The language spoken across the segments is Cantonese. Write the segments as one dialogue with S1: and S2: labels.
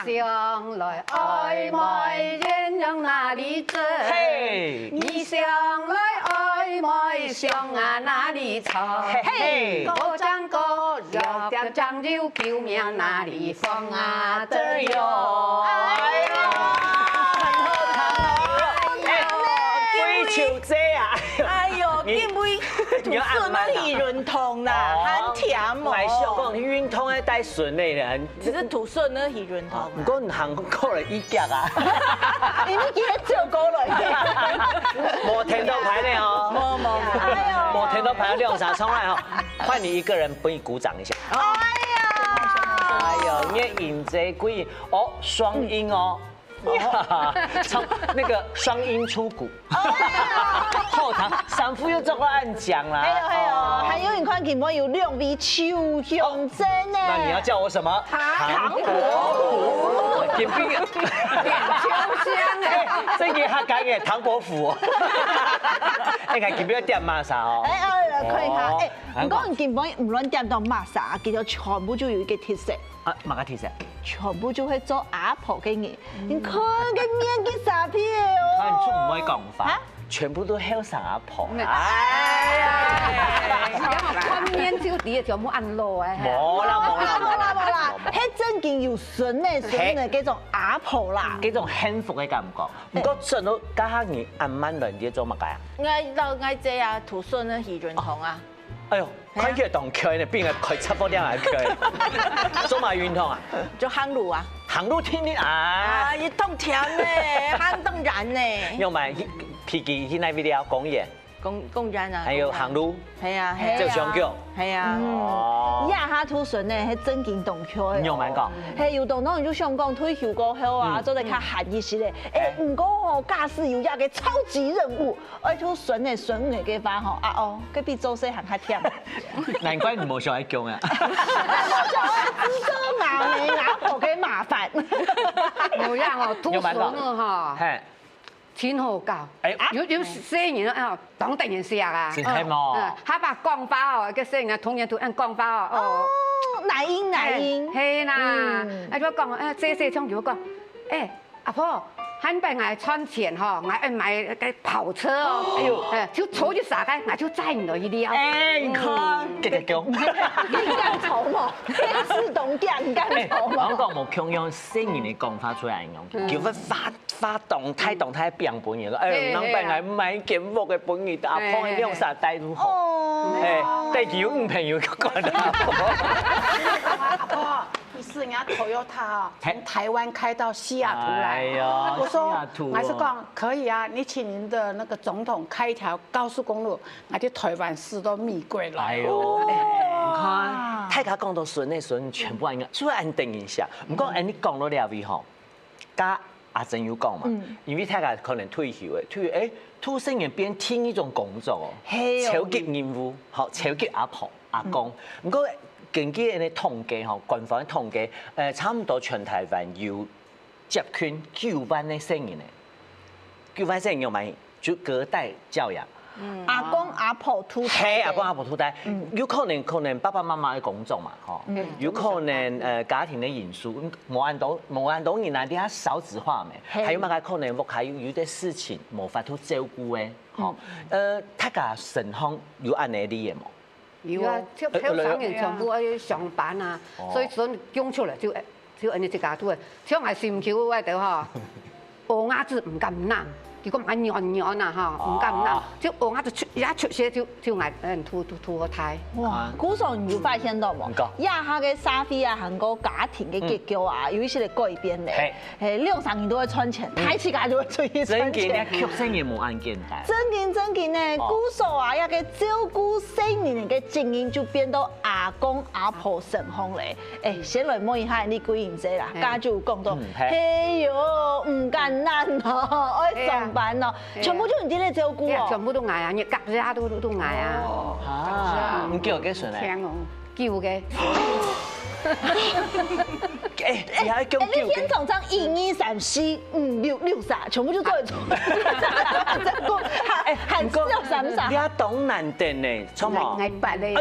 S1: 想来曖昧，人往哪里走？你想来曖昧，想啊哪里藏？高山高绕点江流，救命哪里放啊这哟？
S2: 哎呀，很好听哦！龟球姐啊！
S3: 哎呦，因为土顺那是润痛啦，很甜哦。
S2: 买小讲运通咧带顺的人，
S3: 只是土顺那是润痛。
S2: 不过韩国的衣夹啊，
S3: 你们今日照顾了，
S2: 无听到牌呢哦，无听到牌亮啥冲来哦，换你一个人帮你鼓掌一下。哎呦，你引这贵哦，双音哦。从那个双音出谷，后堂三夫又做个暗讲啦。
S3: 还有你看见没有两位秋香针呢？
S2: 那你要叫我什么？
S3: 糖果虎。
S2: 点冰点
S1: 秋香哎，
S2: 这个客家嘅糖果虎哦。你看见边个点嘛啥哦？
S3: 看一下，唔讲你根本唔论点到乜啥，其實全部就有一個特色。
S2: 啊，乜個特色？
S3: 全部就會做阿婆嘅嘢，你看個面嘅啥片哦。
S2: 看出唔可以講法，全部都後生阿婆。
S1: 哎呀，看面就啲就冇按落哎。
S2: 冇啦，
S3: 係真正有順嘅嗰種阿婆啦，
S2: 嗰種幸福嘅感覺。唔過順到家下你按慢輪啲做乜解啊？
S3: 我這啊土順咧係潤痛啊。
S2: 哎呦，看起來當區呢，邊個開七寶店嚟區？做埋運動啊？
S3: 做行路啊？
S2: 行路天天啊！
S3: 一動甜呢，行動燃呢。
S2: 用埋皮記去那邊啲公園。
S3: 公園啊，
S2: 還有行路，
S3: 係啊，
S2: 做雙腳，
S3: 係啊，亞下土順咧係真見動橋嘅，
S2: 用蠻講，
S3: 係有當然就香港退休過後啊，做得較閒一些咧，唔過哦，假使有一個超級任務，愛土順嘅順嘅嘅話吼，啊哦，佢比做細行較甜，
S2: 難怪你冇小孩講啊，
S3: 知個麻你阿婆嘅麻煩，
S1: 冇呀哦，土順哦哈。錢好高，有些人啊，當定人食啊，
S2: 係冇，
S1: 他把講法哦，個些人同樣都按講法哦，
S3: 奶英，
S1: 係啦，啊就講這種就講，阿婆，喊俾我存錢嗬，我要買個跑車哦，哎呦，就儲住啥個，我就載你去了。
S2: 你看，繼續講，
S3: 你敢籌冇？是動機，你敢籌冇？
S2: 我講冇強用聲言嘅講法出嚟用，叫佢發動態變本嘢咯。唔能俾我買件屋嘅本嘢，阿婆係用啥帶都好。第二五朋友講得
S4: 阿婆，你是人家 Toyota 啊，從台灣開到西雅圖來。我說，我是講可以啊，你請您的那個總統開一條高速公路，我哋台灣市都密歸來。
S2: 你看，大家講到順嘅順，全部按主要按定一下。唔過你講到了位吼，加阿珍有講嘛，因為大家可能退休嘅，突然間變聽一種工作哦，超級任務，好超級阿婆阿公。唔過根據人哋統計吼，官方嘅統計，差唔多全台灣有接近9萬嘅成人嘅，9萬成人有買就隔代教養。
S3: 阿公阿婆土
S2: 係阿公阿婆土地，有可能爸爸媽媽嘅工作嘛，嗬，有可能家庭嘅因素，冇按到人哋啲少子化咩，還有乜嘅可能屋企有啲事情無法度照顧嘅，嗬，大家情況有按呢啲嘢冇？
S1: 有啊，即係香港人全部要上班啊，所以講出嚟就按你一家都係，像係禪橋嗰度嗬，鵝鴨子唔敢攬。如果買軟啊嚇，唔敢攬，就鵝鴨子一出血就嗌吐個胎。
S3: 哇！古時你有發現到冇？亞下嘅社會啊，韓國家庭嘅結構啊，有一些嘅改變咧。2、3年都會賺錢，睇起家就會出去賺錢。
S2: 真嘅，曲生嘢冇按簡單。
S3: 真嘅呢，古時啊，一個照顧細年嘅經驗就變到阿公阿婆成風咧。先來問一下你幾年仔啦？家就講到，嘿喲，唔簡單哦，愛上班咯，全部都唔知你照顧哦。
S1: 全部都嗌啊，日隔日都嗌啊。
S2: 啊，唔叫幾順咧？
S1: 叫嘅。
S3: 你天總章1、2、3、4、5、6、6、3，全部就做得出。很少3。
S2: 你懂難點呢？錯冇？
S1: 係8咧。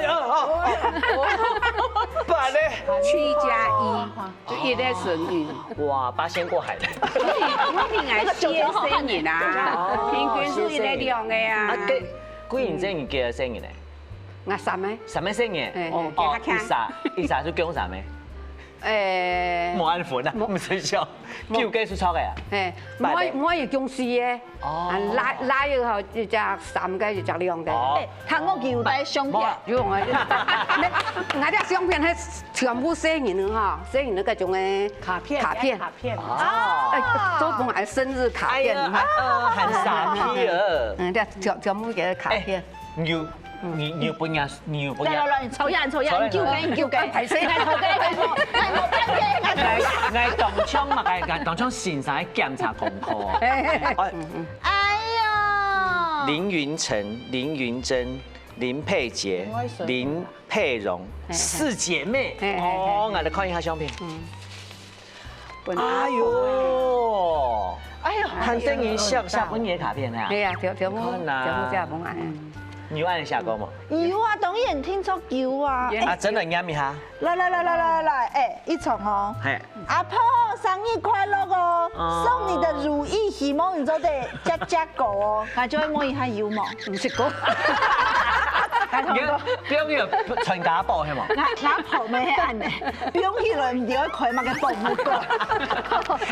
S2: 8咧。
S1: 7+1，就
S5: 伊咧顺运。
S2: 哇，八仙过海的。
S5: 我平爱写生日啊，平均数伊咧量的啊。
S2: 几年前你几生日呢？
S1: 我3个。
S2: 3个生日？哦，伊啥就讲啥咩？冇安分啊，唔使笑，叫幾數錯嘅啊？
S1: 我要公司嘅，拉以後就隻3個就隻2個。
S3: 韓國叫帶相片，
S1: 用啊！我啲相片係全部寫完啦嚇，寫完嗰種嘅卡片啊，做同埋生日卡片，
S2: 很傻皮啊！
S1: 全部嘅卡片。
S2: 你要搬呀？你要搬呀？
S3: 來，抽人，叫緊，
S1: 係死
S3: 係頭嘅，
S2: 嗌當槍嘛，當槍線上檢查功課。
S3: 哎呦！
S2: 林云成、林云珍、林佩杰、林佩蓉4姐妹。哦，我嚟看一下相片。哎呦！很等於下本嘢卡片啊。
S1: 係啊，條目下本啊。
S2: 你有按下過嗎？
S3: 有啊，當然聽說有啊。
S2: 啊，真的啱一下。
S3: 來，一重哦。係。阿婆生日快樂哦！送你的如意，希望你做得隻狗哦。我再摸一下有冇？
S1: 唔識講。
S2: 表要全家寶係嘛？
S3: 我婆咪係按嘅，表起來唔掉佢嘛嘅寶木個。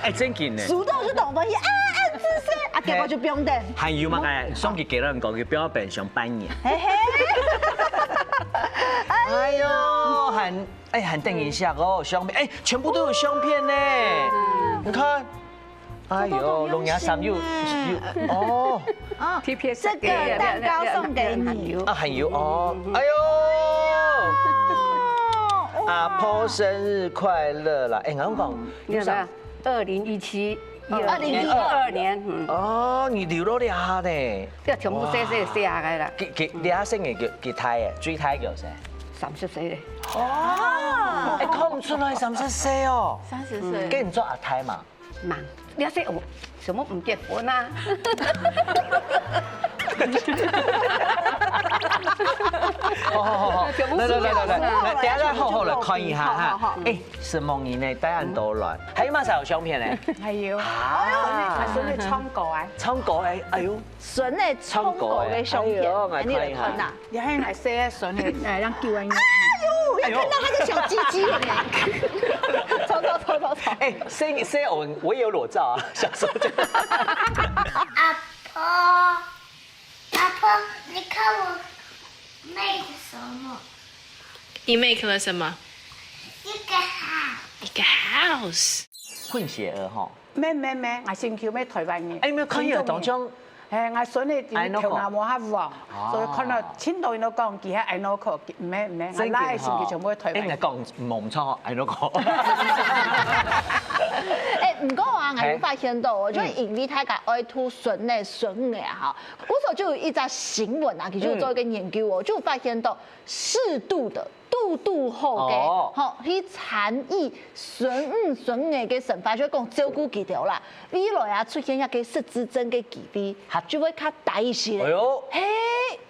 S2: 誒真見咧。
S3: 數到就當翻嘢啊！結果就不用等。
S2: 係要嘛？誒，送佢幾多人講佢表變上半年。哎呦，很等一下哦，相片，全部都有相片呢。你看，哎呦，龍牙3又哦，
S3: 這個蛋糕送給你。
S2: 啊，還有哦，哎呦，阿婆生日快樂啦！我講，
S1: 你睇2017。
S3: 2012
S1: 年，
S2: 哦，你留咗下呢？
S1: 即係全部寫下嘅啦。
S2: 你下生日幾胎嘅？最胎叫誰
S1: ？30歲咧。
S3: 哦，
S2: 看唔出來30歲哦。
S3: 30歲。
S2: 跟你做阿胎嘛？
S1: 嘛，你識我，什麼唔結婚啊？
S2: 好，來，等下好好來看一下哈。什麼年呢？帶人到來，還有嘛才有相片呢？
S4: 係要。啊！孫女唱歌啊！
S2: 唱歌哎呦！
S3: 孫女唱歌嘅相片，你嚟看呐。
S4: 有係嚟寫孫女讓叫人。
S3: 哎呦！我看到他的小雞雞了呢。走。
S2: 寫我也有裸照啊，小時候就。
S6: 阿婆，你看我 make 什麼？
S7: 你 make 了什麼？
S6: 一個 house。
S2: 混血兒哈。
S4: 咩，我先叫咩台灣嘅。
S2: 沒有看有當中。
S4: 我孫女跳下冇下黃，所以看到青島人都講佢係愛諾可，唔係，我拉先叫全部台灣。
S2: 講唔錯，愛諾可。
S3: 唔過話我有發現到，就因為大家愛吐孫女啊，嗰時候就有一則新聞啊，佢就做一個研究哦，就發現到適度的。度後嘅，去參與孫女嘅生活，就講照顧佢條啦。未來啊出現一個失智症嘅機會，就會較大一些。哎呦，嘿，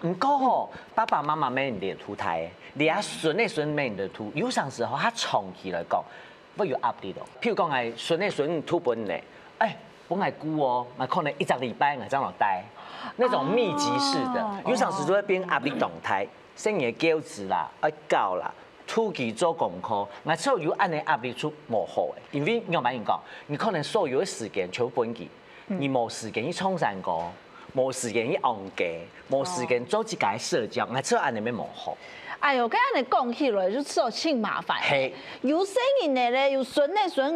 S2: 唔過吼，爸爸媽媽咩人哋吐胎，你阿孫咩人哋吐，有陣時候佢長期來講，會有壓力咯。譬如講係孫吐本嚟，本來久哦，咪可能1個禮拜係這樣待，那種密集式的，有陣時就會變壓力動態。生嘢膠質啦，教啦，出去做功課，我所有按你壓力出冇好嘅，因為我咪講，你可能所有嘅時間全部本佢，你冇時間去衝山歌，冇時間去戇嘅，冇時間做自己嘅社交，我所有按你咪冇好。
S3: 哎呦，咁樣你講起來就真係麻煩。係，有生日咧，有孫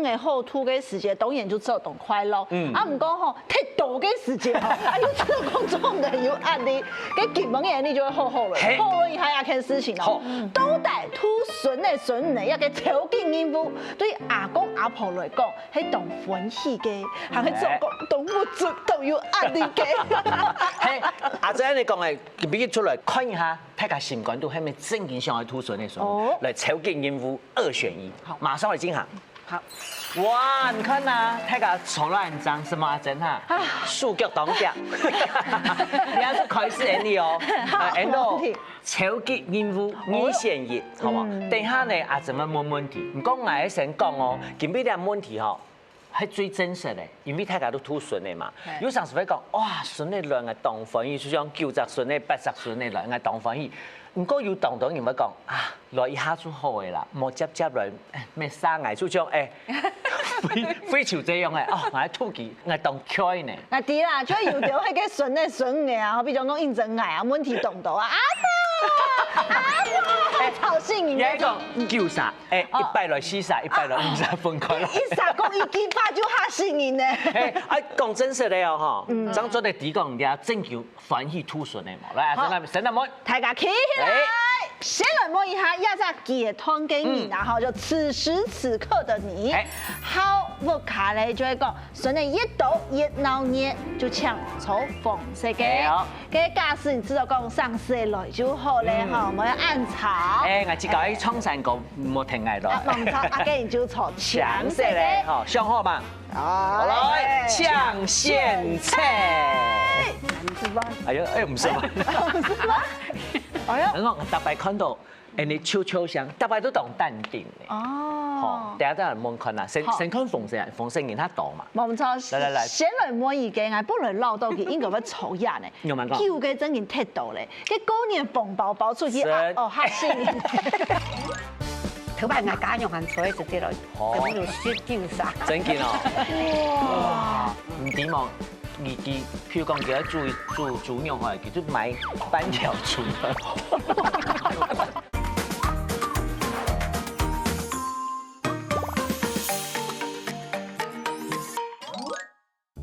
S3: 女後吐嘅時間，當然就做動快樂。啊，唔講吼，太多嘅時間，有這個工作嘅有壓力，嘅基本嘅你就會好好啦。好了以後一件事情咯，都帶吐孫女一個條件應付，對阿公阿婆來講係當歡喜嘅，係做個動物族都有壓力嘅。
S2: 係，阿姐你講嘅，俾佢出來看一下，睇下心肝度係咪？正經上來吐孫女，來條件應付2選1，好，馬上來進行。
S1: 好。
S2: 哇，你看呐，太家从来很脏，什么阿珍哈？数脚当家，你要是开始你哦，然后超级应付你先热，好唔好？等下呢，阿珍要问问题，唔讲我喺先讲哦，今日啲问题吼。係最真實嘅，因為大家都吐筍嘅嘛。有陣時會講，哇，筍嘅量係當歡喜，就像90筍嘅、80筍嘅量係當歡喜。唔過有當人會講啊，來一下就好嘅啦，莫接來咩生藝，就像非潮這樣嘅，哦，我係吐氣，我係當開呢。
S3: 啊對啦，就有條係個筍嘅啊，好比講應徵藝啊，問題當到啊，好幸運。
S2: 有一個叫啥？100來40，100來50分開咯。
S3: 一撒講一記八就嚇幸運咧。
S2: 講真實嘅哦，嗬，張做啲地講啲真叫歡喜吐筍嘅嘛。來，阿神阿妹，
S3: 大家企起來。先來摸一下亞扎給湯給你，然後就此時此刻的你。好，我卡咧就會講，筍嘅一抖一鬧熱就搶抽風色嘅。嘅假使你知道講上色來就好咧，嗬，我要按炒。
S2: 我只講創山歌冇停嗌落。
S3: 冇錯，阿嘅就炒搶色嘅。
S2: 好，上好嘛。好來，搶鮮菜。哎呀，唔是嘛？
S3: 哎呀，
S2: 我特別看到，你超香，特別都當淡定嘅。
S3: 哦，
S2: 大家都係望看啊，先看鳳聲然他當嘛。
S3: 冇錯，來，先來摸一個，我本來撈到佢應該要抽人嘅，叫佢真件踢到咧，佢嗰年縫包包出去哦，嚇死你！
S1: 頭擺我家用行菜就啲來，咁就雪叫晒。
S2: 真見哦！哇，唔點望？譬如講叫煮肉可以叫做買半條豬。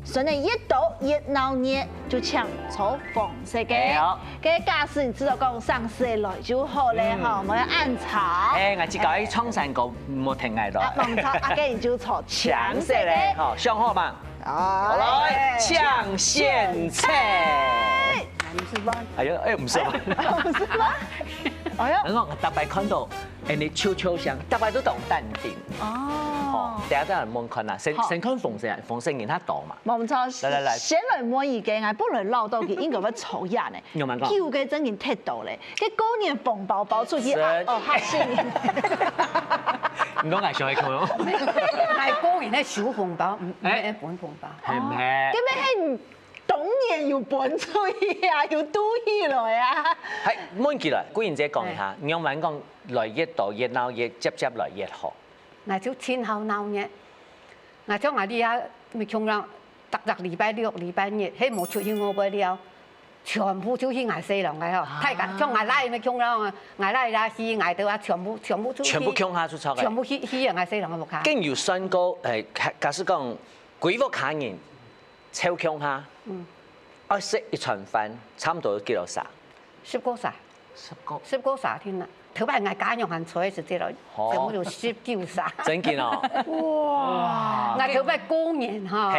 S3: 筍嘅一抖一鬧熱就搶抽風色嘅。嘅假使你知道講上色來就好咧，嗬，我要按炒。
S2: 我只講創山歌冇停嗌落。
S3: 冇錯，阿嘅就炒搶色嘅。
S2: 好，上好嘛。好來，搶鮮菜。
S1: 唔是嗎？
S2: 哎呀，唔是嘛？
S3: 唔是嗎？哎呀，
S2: 我特別看到，你超香，特別都當淡定。哦，大家都係望看啊，先看鳳聲然他當嘛。
S3: 冇錯，嚟，先來摸一個，我本來撈到佢應該要抽人嘅，叫佢真件踢到咧，佢嗰年縫包包出去哦，嚇死你！
S2: 唔講係上去佢咯，
S1: 係果然係小紅包，唔係一本紅包。
S2: 係唔係？
S3: 咁咩係當年要搬出去啊，要嘟起來啊？
S2: 係問起來，顧賢姐講一下，用文講來越多越鬧越接來越好。
S1: 嗱，就前後鬧熱，嗱，將我啲啊咪窮人，特禮拜6、禮拜日，喺冇出去我不了，全部就去捱死人嘅嗬，睇緊將捱拉咪窮人啊，捱拉啦去捱到啊，全部出去，
S2: 全部窮下出錯嘅，
S1: 全部去人捱死人嘅木卡。
S2: 經要算過假使講幾個客人超窮下，食一餐飯差唔多幾多啥
S1: ？10個啥？10個啥添啦？頭擺我家用行菜就知啦，全部就10叫啥。
S2: 真見哦！哇！
S1: 我頭擺過年嚇，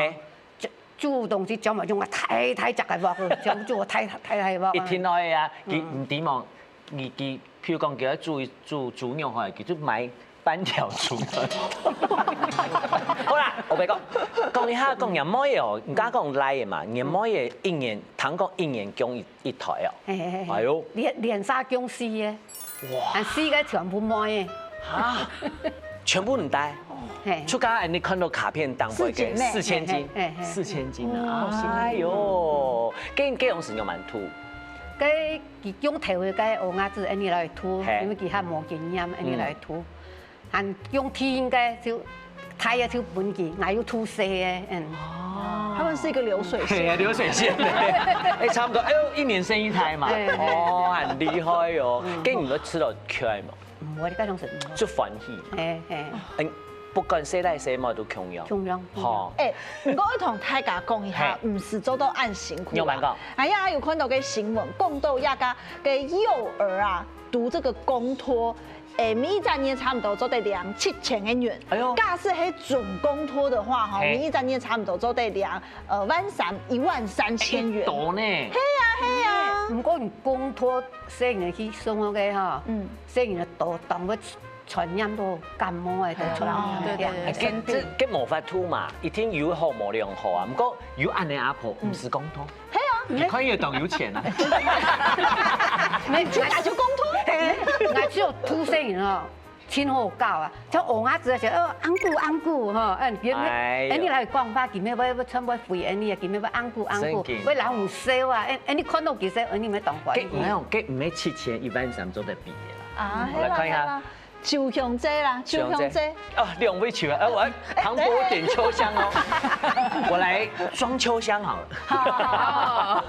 S1: 煮東西將埋用個太雜嘅鑊，將做個太鑊。
S2: 一天內啊，佢唔點望，譬如講叫佢煮肉可以叫做買半條豬。好啦，我俾講一下講人乜嘢哦，唔加講拉嘅嘛，人乜嘢一年，聽講一年供一台哦。係呦，
S1: 連沙供4嘅。哇！4個全部賣嘅
S2: 嚇，全部唔帶。出街你看到卡片當歸嘅4000斤，4000斤啊！哎呦，幾樣時用蠻土。
S1: 佢用頭嘅嘅鵝鴨子，你來塗，因為佢係冇經驗，你來塗。係用天嘅就太嘅就本件，我要塗色嘅，
S3: 他們是一個流水線。
S2: 係啊，流水線咧，差唔多，一年生一胎嘛。哦，很厲害哦。跟唔會吃到缺嘛？
S1: 唔會，呢家種食唔會。
S2: 就歡喜。不管誰來誰嘛都窮樣。
S1: 窮樣。
S2: 好。
S3: 唔過我同大家講一下，唔是做到按辛苦。
S2: 有冇講？
S3: 哎呀，有看到個新聞，講到一個嘅幼兒啊，讀這個公托。每一站也差不多做得2,700元。哎呦，假使係準公托的話，哈，每一站也差不多做得13000元。
S2: 多呢？
S3: 係啊。
S1: 唔過公托4年去送我嘅嚇，4年就當個传染到感冒的都出来。
S2: 对，这无法度嘛，一天有好无两好啊。不过有安尼阿婆唔是公托，
S3: 系啊，
S2: 你可以当有钱啊。
S1: 你打就公托，我只有土生人哦。真好教啊！像鹅鸭子啊，就安固吼，你来讲法，今日要穿要肥，你啊，今日要安固，要老唔烧啊，你看到其实你咪当官。
S2: 佢唔係7,000一萬3做得比嘅啦。
S3: 啊，我來看一下。就向這啦，就向這。
S2: 哦，2位球啊！我唐伯點秋香哦，我來裝秋香好了。
S1: 好。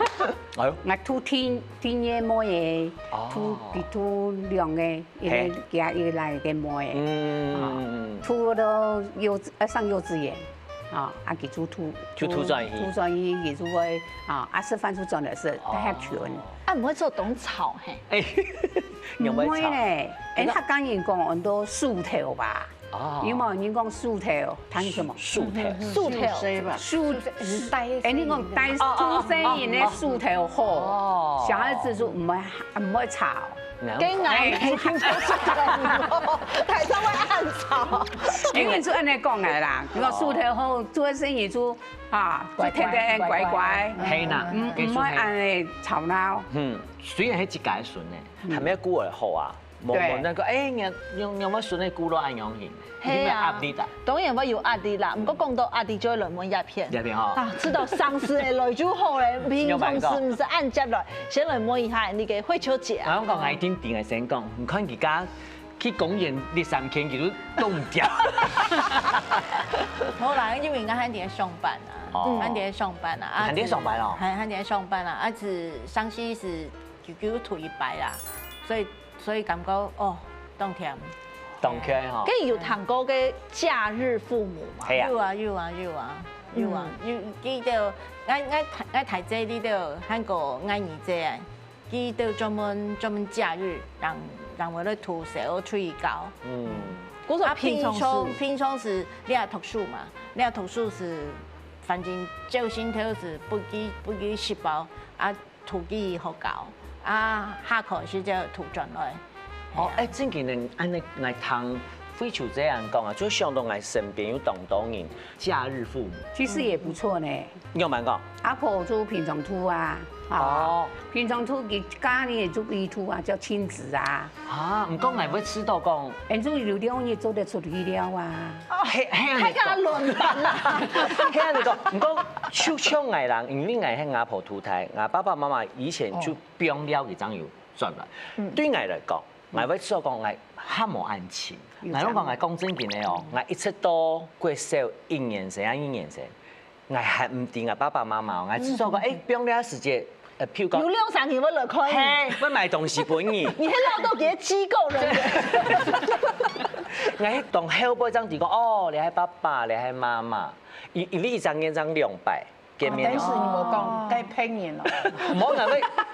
S1: 哎呦，我塗天嘢膜嘅，塗亮嘅，一來嘅膜嘅。塗到上幼稚園。啊，給做塗
S2: 專業，
S1: 塗專業給做個示範出專業是太全。
S3: 唔會做懂草嘿？
S1: 唔會咧，他剛人講很多樹頭吧？有冇人講樹頭？談什麼？
S2: 樹頭，
S1: 你講帶出生人的樹頭好，小孩子就唔會吵。
S3: 驚危聽到樹頭，太多會暗吵。
S1: 因為就按你講嘅啦，如果樹頭好，做生意就就聽得乖，
S2: 係啦，
S1: 唔會按你吵鬧。
S2: 雖然係一家孫咧，係咪顧會好啊？冇那個用乜孫嘅顧到安樣型，係啊，壓力大。
S3: 當然會有壓力啦，唔過講到壓力就會輪滿鴉片。啊，知道上司嘅來就好咧，平常時唔是按接來，先來摸一下你嘅火球節啊。
S2: 我講係點定係先講，唔看而家去公園2-3天佢都凍唔掉。
S8: 好啦，因為我喺啲上班啊，喺啲上班啊，
S2: 喺啲上班咯，
S8: 喺啲上班啊，是上司是叫吐一擺啦，所以感覺哦，冬天
S2: 嗬。
S3: 跟住有談過嘅假日父母嘛？
S8: 有啊，記到我睇這啲都韓國愛兒節，記到專門假日讓我哋吐小吹高。
S3: 嗰個
S8: 平常時你要讀書嘛，你要讀書是反正就心頭是不記細胞啊，吐幾好高。下課時就塗轉來。
S2: 正經人按你愛聽飛球這樣講啊，就想到我身邊有當人假日父母，
S1: 其實也不錯呢。
S2: 有冇講？
S1: 阿婆做平常塗啊，平常塗給家裡做衣塗啊，叫親子啊。
S2: 唔講係會知道講，
S1: 做流料嘢做得出去了啊。
S3: 睇下輪班啦。
S2: 聽你講，唔講手槍藝人，因為藝係阿婆塗台，我爸爸媽媽以前就變了嘅張有轉來。對藝來講，我會知道講藝較無安全。我講藝講真嘅哦，我一出到過少1年生，我係唔掂我爸爸媽媽，我知道講變了時節。譬如講，
S3: 有2-3天我就可以。
S2: 我買東西本意。
S3: 你係攞到幾個機構人員？
S2: 我係當後輩張子講，你係爸爸，你係媽媽，因為一張200見面。
S4: 但是你冇講該騙人咯。
S2: 唔好，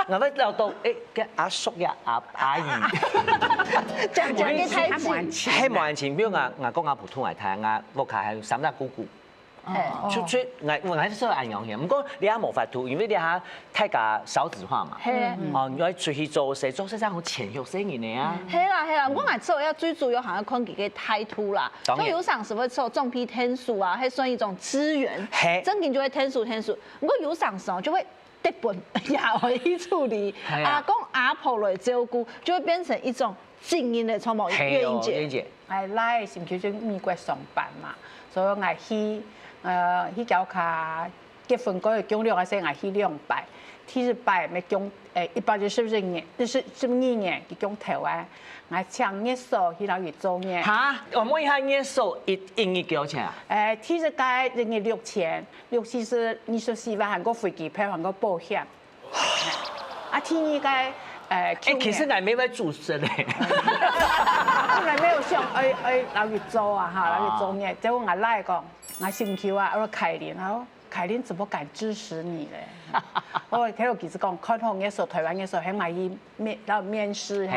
S2: 我會聊到嘅阿叔呀、阿姨。
S3: 講嘅太近。
S2: 係冇安全，比如我講阿普通話睇，我屋企係3隻姑姑。出我係需要按樣嘅，唔過你也無法度，因為你下太過少子化嘛。
S3: 係。
S2: 要出去做事真係好潛入生意啊。
S3: 係啦，我係做要最主要係看佢嘅態度啦。就有時是會做種批天數啊，係算一種資源。係。真嘅就會天數，唔過有時候就會得本也可以處理。阿公阿婆來照顧，就會變成一種經驗嘅創造月英姐。
S4: 係來是唔叫做美國上班嘛，所以我去。去教卡結婚嗰日供兩時，我去2擺，第1擺咪供192年，就是12年佢供台灣，我請月嫂去老月做嘢。
S2: 嚇！我問一下月嫂一月幾多錢啊？
S4: 第1屆1月6000，60是24萬，含個飛機票，含個保險。第2屆
S2: 其實我沒會主持咧。
S4: 我來沒有想老月做啊哈，老月做嘢，結果我來講。我先求啊，我凱琳怎麼敢支持你咧？我睇到其實講開通嘅時候，台灣嘅時候喺埋面試嚇，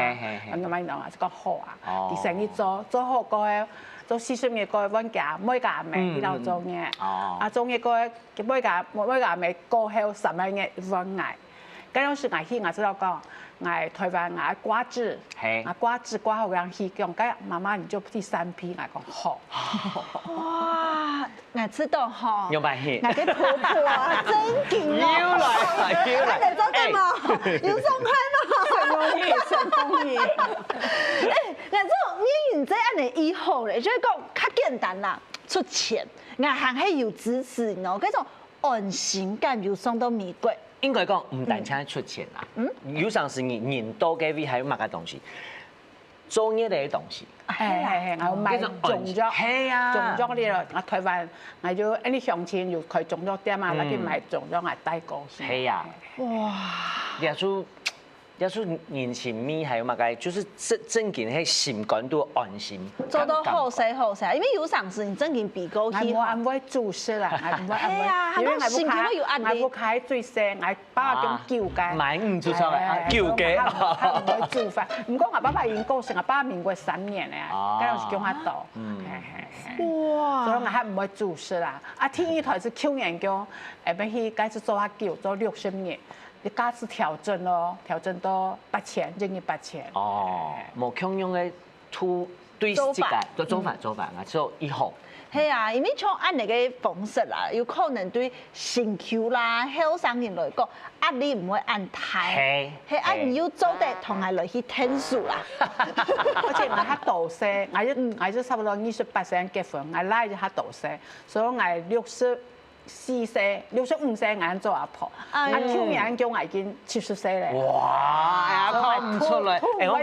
S4: 咁樣講啊，就講好啊，啲生意做好過嘅，做40年過揾假每家咪喺度做嘢，做嘢過每家咪過後10萬嘅揾捱，嗰陣時我知道講，我台灣我瓜子，我瓜子瓜好樣去講，咁媽媽你就第三批，我講好。
S3: 哇，我知道吼，
S2: 有辦法。
S3: 我嘅婆婆啊，真勁哦。
S2: 又來，
S3: 你做什麼？有送開嗎？
S4: 順風意。
S3: 我做演員這樣的以後咧，就是講較簡單啦，出錢，銀行係有支持喏，嗰種安心感又送到美國。
S2: 應該講唔單止出錢啦，有時是人多嘅位，還有乜嘅東西，做嘢嘅東西。
S4: 係，我買種咗，
S2: 係啊，
S4: 種咗呢度，我台灣我要啲鄉親要佢種咗啲嘛，嗱佢買種咗我帶過去。
S2: 係啊，哇！要說年前咪還有乜嘅，就是正經係心感都安心。
S3: 做到好勢好勢，因為有上次你正經比過去。
S4: 我唔會做事啦，
S3: 係啊，因為心情會有壓力。
S4: 我開最細，我爸咁叫嘅。
S2: 買唔做錯嘅，叫嘅。
S4: 我唔會做飯，唔過我爸爸已經過世，我爸民國3年咧，嗰陣時叫我做。哇！所以我係唔會做事啦。啊，天一台是去年叫，要去開始做下叫，做60年。你價值調整咯，調整到8000，正嘅8000。
S2: 哦，冇強用嘅對自己做法，我做以後。
S3: 係啊，因為像按你嘅方式啦，有可能對身軀啦、後生人來講，壓力唔會按大，係按要做得同係來去聽數啦。
S4: 而且我較大細，我就差不多28歲結婚，我拉就較大細，所以我64歲、65歲我做阿婆，去年叫我已經70歲咧。
S2: 哇，看唔出來。我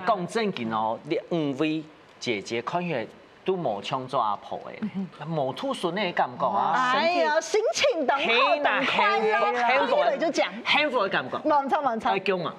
S2: 講正經哦，你5位姐姐看起來都冇像做阿婆嘅，冇兔孫嘅感覺啊！
S3: 哎呀，心情都好，都快樂，幸福嚟就講
S2: 幸福嘅感覺。
S3: 冇錯。
S2: 叫我。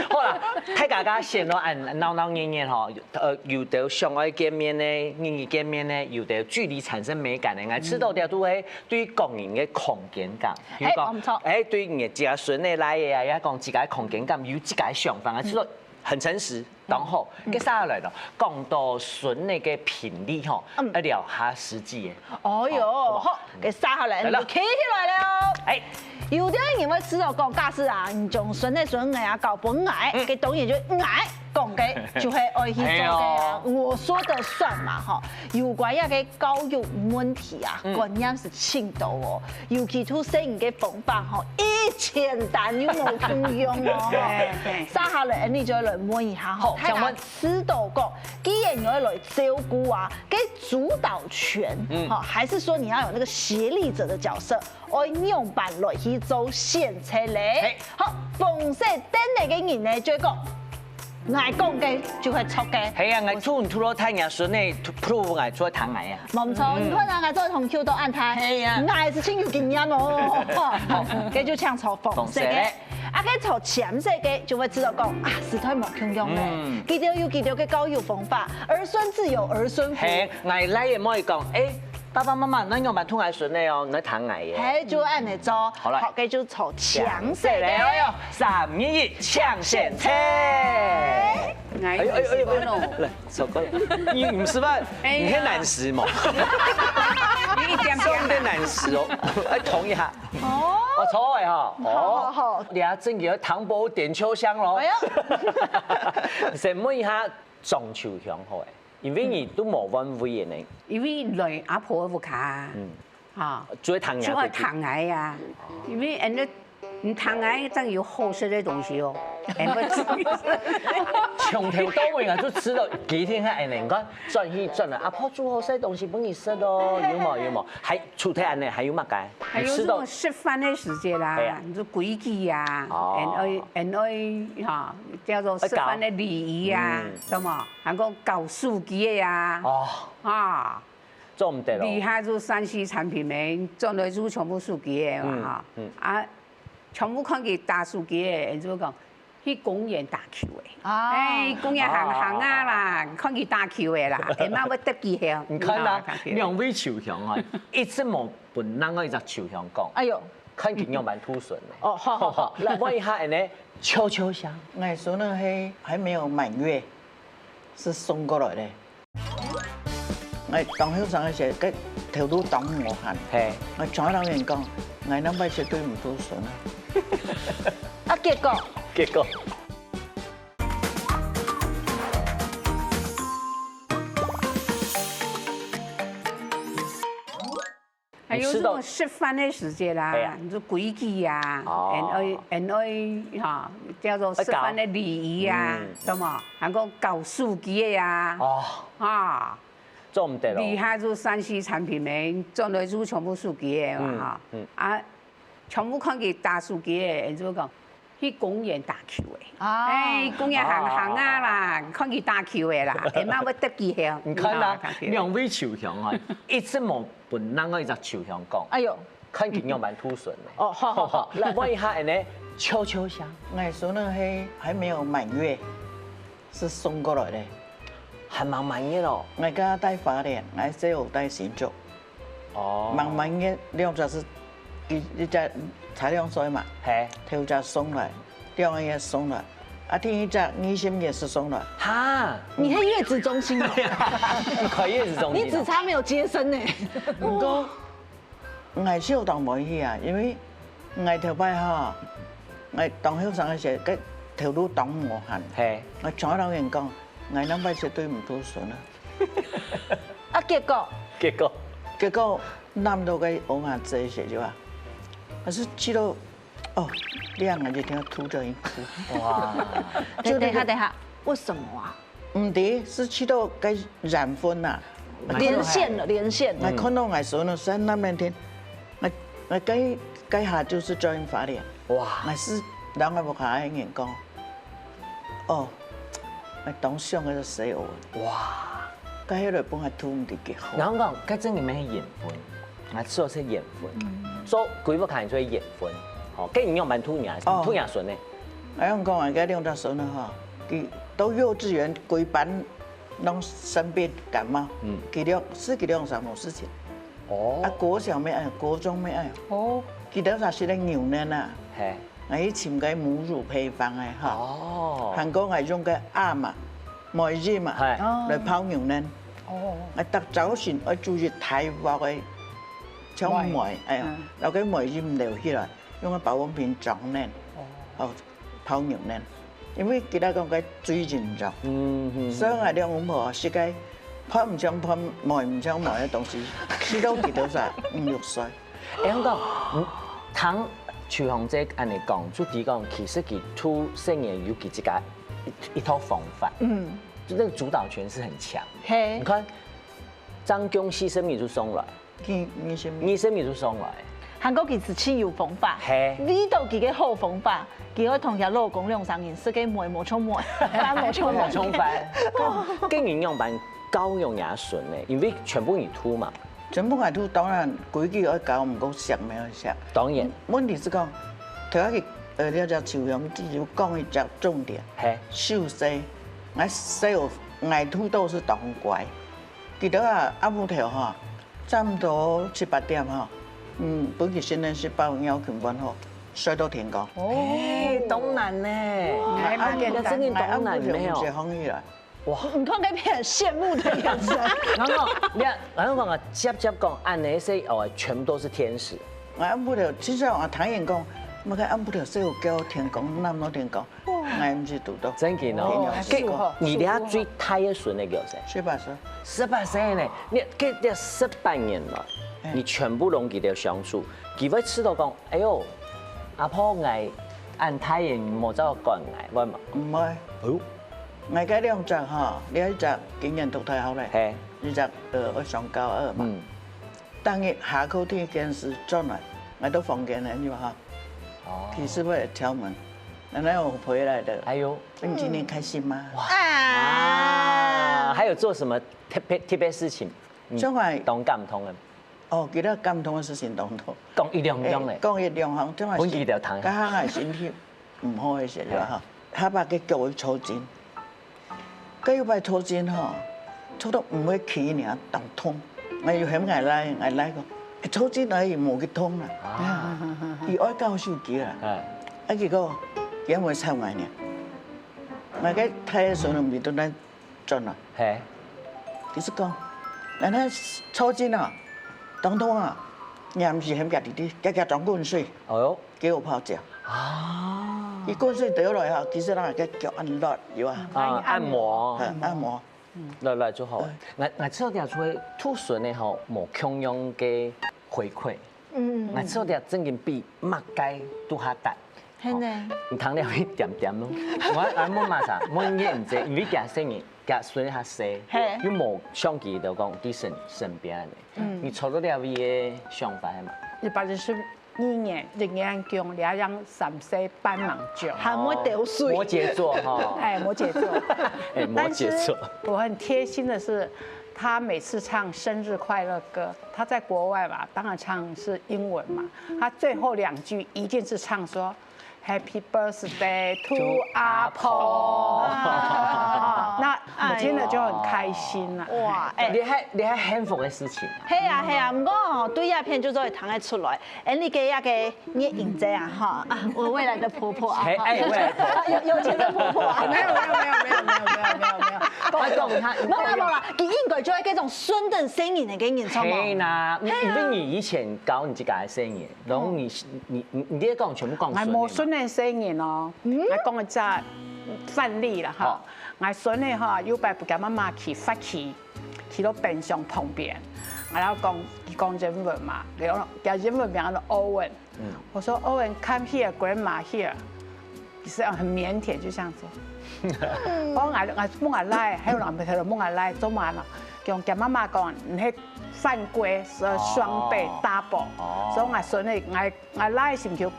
S2: 好啦，睇大家先咯，鬧熱嗬，有得相愛見面咧，日見面咧，有得距離產生美感嘅，我知道啲都係對個人嘅空間感。
S3: 冇錯。
S2: 對人自家孫嘅來嘅啊，也講自己空間感，有自己想法，我知道。很誠實，然後接下來咯，講到孫那個頻率嗬，一聊下實際嘅。
S3: 哦喲，好，接下來就企起來了。哎，有啲人會知道講，假使啊，你將孫的孫愛啊搞本愛，佢當然就愛講嘅，就係愛去做嘅啊。我說的算嘛，嗬。有關一個教育問題啊，觀念是青島哦，尤其出生嘅方法嗬，1000單又冇通用哦。接下來你就來問一下嗬，睇下知道講，既然要來照顧啊，給主導權，好，還是說你要有那個協力者的角色，愛樣板來去做選擇咧。好，逢勢等嚟嘅人咧，就講。愛講嘅就係錯嘅。係
S2: 啊，愛吐咯，睇人孫咧，吐愛做談愛啊。
S3: 冇錯，你看人愛做同 Q 都按睇。係啊，愛是真有經驗哦。好，佢就唱錯逢勢嘅，啊，佢錯潛勢嘅就會知道講啊，時代冇強用咧。記得有記得嘅教育方法，兒孫自有兒孫福。
S2: 係，愛來也冇講，爸爸媽媽，咱用把吐愛孫咧哦，你談愛嘅。
S3: 係，就按嚟做。好啦，學嘅就錯強勢嘅。
S2: 3、2、1，搶先車。
S5: 哎，
S2: 來，首歌。你唔是吧？你很難食嘛？
S5: 你一點
S2: 有點難食哦。哎，同一下。哦。我錯嘅嗬。好。你阿正叫糖寶點秋香咯。係啊。先問一下中秋香好誒。因為你都冇溫會嘅呢，
S5: 因為來阿婆屋卡，嚇，
S2: 做糖牙，
S5: 做糖牙啊，因為人你糖牙真有好食嘅東西哦，
S2: 從頭到尾我都知道幾天喺人講轉去轉來，阿婆煮好食東西幫你食咯，有冇？還除咗安尼還有乜嘅？
S5: 還有這種吃飯的時間啦，你說規矩啊，嚇叫做吃飯的禮儀啊，咁嘛，還講搞書記嘅呀，啊，
S2: 做唔得咯。
S5: 厲害做山西產品嘅，做來做全部書記嘅嘛，啊，全部看佢打書記嘅，就講。去公園打球誒，公園行啊啦，看佢打球嘅啦，下晚要得幾響。
S2: 唔看啦，2位球香啊，一直冇本人個一隻球香講。哎呦，看見樣蠻突順嘅。哦，好，來問一下人哋秋秋香。
S9: 我孫呢係還沒有滿月，是送過來的。我當鄉上嘅時候，佢頭都擋我痕。係，我再老人講。我那摆绝对唔拄顺啊。
S3: 啊，结果
S2: 结果。
S5: 还有这种吃饭的时间啦，你说规矩呀，哈，叫做吃饭的礼仪呀，什么，还讲搞书记的呀，啊，
S2: 做唔得咯。
S5: 厉害做山西产品的，做来做全部书记的嘛，哈，全部看见大书记的，就讲去公园打球的，公园行啊啦，看见打球的啦，下晚要得几项，
S2: 你看啦，两位球兄啊，一直冇本啷个一只球兄讲，
S3: 哎呦，
S2: 看见样蛮突顺的。
S3: 哦，好，
S2: 来问一下，呢，悄悄香，
S9: 我说那黑还没有满月，是送过来的，
S2: 还蛮满月咯。
S9: 我家带花莲，我这有带新竹，满月两只是一只才两岁嘛，头只送来，两个也送来。啊，第一只你心也是送了，
S3: 哈，你是月子中心哦，
S2: 你快月子中心，
S3: 你只差没有接生呢。
S9: 不过，我小当没去啊，因为我头摆哈，我当后生的时候，个头都当无限，我从老人讲，我那摆绝对唔拄顺啊。
S3: 啊，
S9: 结果，南到个欧亚这些就啊，可是去到。哦，2个就听吐着一哭。哇！
S3: 等下，为什么啊？
S9: 唔对，是去到该染分啦，
S3: 连线了。
S9: 我看到我说呢，3那天，我该下就是join法联。哇！我是两个不下人讲，哦，我当上个死哦。哇！该迄个帮我吐唔得几好。
S2: 然后讲，该真里面是盐分，我做是盐分，所以规部看出盐分。哦，跟营养蛮突牙顺的。
S9: 我讲讲，我家2只孙了哈，佢到幼稚園規班攏生病感冒，佢哋上冇事情。哦。啊，國小咩愛，國中咩愛。哦。佢哋實係牛奶啊。係。我以前嘅母乳配方嘅哈。哦。韓國係用嘅鴨嘛，梅子嘛，來泡牛奶。哦。我特早前我注意睇話佢搶梅，然後佢梅子唔流起來。用個保溫瓶裝奶，泡牛奶，因為其他講佢水真重，所以我哋我婆是個泡唔上泡，梅唔上梅嘅東西，吃到幾多歲？5、6歲。
S2: 香港，聽徐紅姐安尼講，就佢講其實佢吐聖言有佢自家一套方法，就那個主導權是很強。你看張公犧牲米就送來，犧牲米就送來。
S3: 韓國其實自有方法，呢度自己好方法，佢可以同佢老公兩三年，自己梅冇沖梅，翻冇沖
S2: 翻。跟營養版高用牙筍咧，因為全部你吐嘛。
S9: 全部我吐，當然規矩要教，唔夠食咪要食。
S2: 當然。
S9: 問題是講，頭一個了只朝陽只有講一隻重點，瘦西，我細我吐都是當乖，記得啊阿母頭哈，差唔多7、8點哈。本期新人是包要求很好，睡到天光。
S2: 哦，東南呢？
S9: 我真的東南沒有。
S2: 哇！
S3: 你看那片羨慕的眼神。
S2: 然後講啊，接講，按那些哦，全部都是天使。
S9: 我按不了，其實我唐人講，我看按不了，所以我叫天公，那麼天公，我唔是讀到。
S2: 真嘅哦。你哋最大嘅孫那個誰
S9: ？18歲。
S2: 18歲呢？你18年了。你全部攏記得相處，佢會吃到講，哎呦，阿婆愛按太陽冇走過愛，會嘛？
S9: 唔會。好。我家2隻哈，呢一隻今年讀太好咧，係呢隻我上高2嘛。當日下課天電視轉來，我都房間咧，你話哈。哦。其實我敲門，然後我回來的。哎呦，你今年開心嗎？
S2: 啊！還有做什麼特別事情？
S9: 將來
S2: 懂感通嘅。
S9: 哦，記得感通嘅事情當多。
S2: 講一兩樣咧。
S9: 講一兩項，將來
S2: 本期就談。
S9: 家下係身體唔好嘅時候哈，下巴嘅腳會抽筋，佢要擺抽筋哈，抽到唔會起呢，當痛。我要喺挨拉個，抽筋而已冇佢痛啦。佢愛教手機啦，啊結果因為抽挨呢，我嘅睇上唔到咱轉啦。係，其實講，人哋抽筋啊。當痛啊！也唔是嫌家弟弟，加装滚水，
S2: 哦哟，
S9: 给我泡脚。啊！伊滚水倒落后，其实咱係叫按落，有啊。
S2: 按摩，
S9: 按摩。
S2: 落來就好。我知道啲出去土筍咧吼，無共樣嘅回饋。我知道啲真嘅比麥雞都較大。
S3: 係呢。
S2: 唔通了一點點咯。我冇嘛啥，冇嘢唔知，因為家生意家孫較細，又冇相機就講喺身邊嘅。你除咗了位嘅想法係嘛
S4: ？121年仍然強，兩樣34幫忙做，
S3: 還冇掉水。
S2: 摩羯座哈，
S4: 摩羯座。
S2: 摩羯座。
S4: 我很貼心的是，他每次唱生日快樂歌，他在國外嘛，當然唱是英文嘛，他最後2句一定是唱說 Happy Birthday to 阿婆。那我聽了就很開心啦。
S3: 哇，
S2: 你係幸福嘅事情。
S3: 係啊，唔過哦，對鴉片就做會彈得出來。你嘅那個你影子啊，哈，我未來的婆婆啊，
S2: 未來婆婆，
S3: 有錢的婆婆啊，
S4: 沒有。
S2: 我講他，
S3: 冇啦，佢應該做嗰種順等聲音嘅演唱嘛。
S2: 係啦，因為你以前教你自己嘅聲音，然後你啲講全部講順。
S4: 係冇順等聲音咯，我講嘅就範例啦，哈。我孫呢哈，有擺不跟媽媽去發起到冰箱旁邊，然後講英文嘛，叫英文名叫 Owen。我說 Owen come here, grandma here， 是很靦腆，就這樣子。我冇來，還有人咪睇到冇來，做乜啦？叫媽媽講，唔係犯規，是雙倍 double。所以我孫呢，我來是唔叫